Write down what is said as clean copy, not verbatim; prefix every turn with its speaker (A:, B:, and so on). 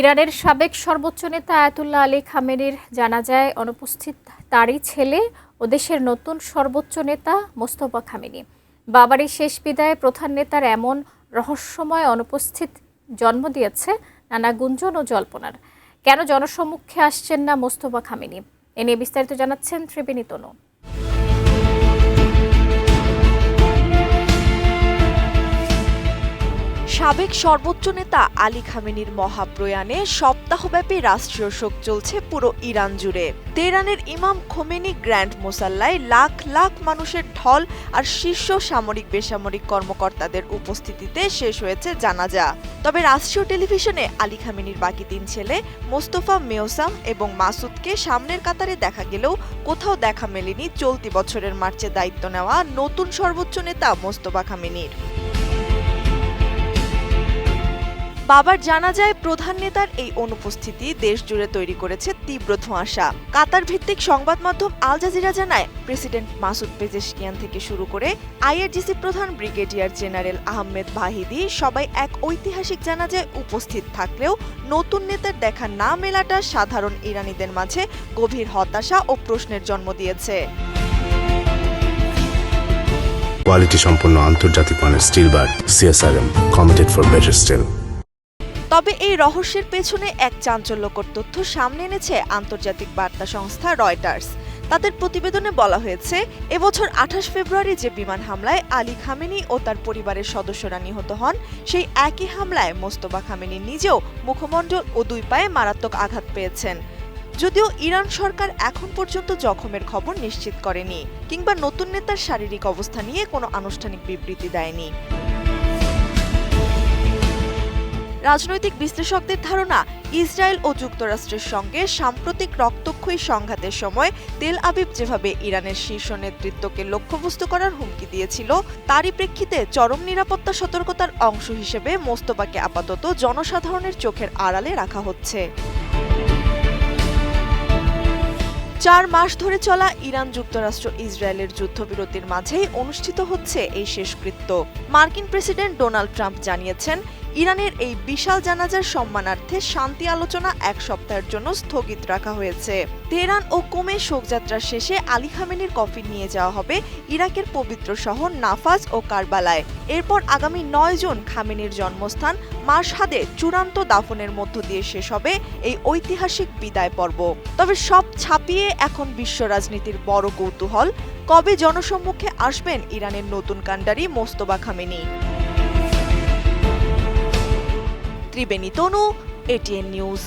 A: ইরানের সাবেক সর্বোচ্চ নেতা আয়াতুল্লাহ আলী খামেনির জানাজায় অনুপস্থিত তারই ছেলে ও দেশের নতুন সর্বোচ্চ নেতা মোস্তফা খামেনি। বাবারই শেষ বিদায়ে প্রধান নেতার এমন রহস্যময় অনুপস্থিত জন্ম দিয়েছে নানা গুঞ্জন ও জল্পনার। কেন জনসম্মুখে আসছেন না মোস্তফা খামেনি? এ নিয়ে বিস্তারিত জানাচ্ছেন ত্রিবেণী তনু।
B: সাবেক সর্বোচ্চ নেতা আলী খামেনির মহাপ্রয়াণে সপ্তাহব্যাপী রাষ্ট্রীয় শোক চলছে পুরো ইরান জুড়ে। তেহরানের ইমাম খোমেনি গ্র্যান্ড মোসাল্লায় লাখ লাখ মানুষের ঢল আর শীর্ষ সামরিক বেসামরিক কর্মকর্তাদের উপস্থিতিতে শেষ হয়েছে জানাজা। তবে রাষ্ট্রীয় টেলিভিশনে আলী খামেনির বাকি 3 ছেলে মোস্তফা, মেহসাম এবং মাসুদকে সামনের কাতারে দেখা গেলেও কোথাও দেখা মেলেনি চলতি বছরের মার্চে দায়িত্ব নেওয়া নতুন সর্বোচ্চ নেতা মোস্তফা খামেনির। বাবার জানাজায় প্রধান নেতার এই অনুপস্থিতি দেশ জুড়ে তৈরি করেছে তীব্র ধোঁয়াশা। কাতার ভিত্তিক সংবাদ মাধ্যম আল জাজিরা জানায়, প্রেসিডেন্ট মাসুদ পেজেশকিয়ান থেকে শুরু করে আইআরজিসি প্রধান ব্রিগেডিয়ার জেনারেল আহমেদ ভাহিদি সবাই এক ঐতিহাসিক জানাজায় উপস্থিত থাকলেও নতুন নেতার দেখা না মেলাটা সাধারণ ইরানিদের মাঝে গভীর হতাশা ও প্রশ্নের জন্ম দিয়েছে।
C: কোয়ালিটি সম্পন্ন আন্তর্জাতিক মানের still bar CSRM, committed for better still.
B: তবে এই রহস্যের পেছনে এক চাঞ্চল্যকর তথ্য সামনে এনেছে আন্তর্জাতিক বার্তা সংস্থা রয়টার্স। তাদের প্রতিবেদনে বলা হয়েছে, এবছর 28 ফেব্রুয়ারি যে বিমান হামলায় আলী খামেনি ও তার পরিবারের সদস্যরা নিহত হন, সেই একই হামলায় মোস্তফা খামেনি নিজেও মুখমণ্ডল ও 2 পায়ে মারাত্মক আঘাত পেয়েছেন। যদিও ইরান সরকার এখন পর্যন্ত জখমের খবর নিশ্চিত করেনি কিংবা নতুন নেতার শারীরিক অবস্থা নিয়ে কোনো আনুষ্ঠানিক বিবৃতি দেয়নি। রাজনৈতিক বিশ্লেষকদের ধারণা, ইসরায়েল ও যুক্তরাষ্ট্রের সঙ্গে সাম্প্রতিক রক্তক্ষয়ী সংঘাতের সময় তেল আবিব যেভাবে ইরানের শীর্ষ নেতৃত্বকে লক্ষ্যবস্তু করার হুমকি দিয়েছিল, তারই প্রেক্ষিতে চরম নিরাপত্তা সতর্কতার অংশ হিসেবে মোস্তফাকে আপাতত জনসাধারণের চোখের আড়ালে রাখা হচ্ছে। 4 মাস ধরে চলা ইরান যুক্তরাষ্ট্র ইসরায়েলের যুদ্ধবিরতির মাঝেই অনুষ্ঠিত হচ্ছে এই শেষকৃত্য। মার্কিন প্রেসিডেন্ট ডোনাল্ড ট্রাম্প জানিয়েছেন, ইরানের এই বিশাল জানাজার সম্মানার্থে শান্তি আলোচনা 1 সপ্তাহের জন্য স্থগিত রাখা হয়েছে। তেহরান ও কোমে শোকযাত্রা শেষে আলী খামেনির কফিন নিয়ে যাওয়া হবে ইরাকের পবিত্র শহর নাফাজ ও কারবালায়। এরপর আগামী 9 জুন খামেনির জন্মস্থান মাশহাদে চূড়ান্ত দাফনের মধ্য দিয়ে শেষ হবে এই ঐতিহাসিক বিদায় পর্ব। তবে সব ছাপিয়ে এখন বিশ্ব রাজনীতির বড় কৌতূহল, কবে জনসম্মুখে আসবেন ইরানের নতুন কাণ্ডারি মোস্তফা খামেনি। ত্রিবেণী তনু, এটিএন নিউজ।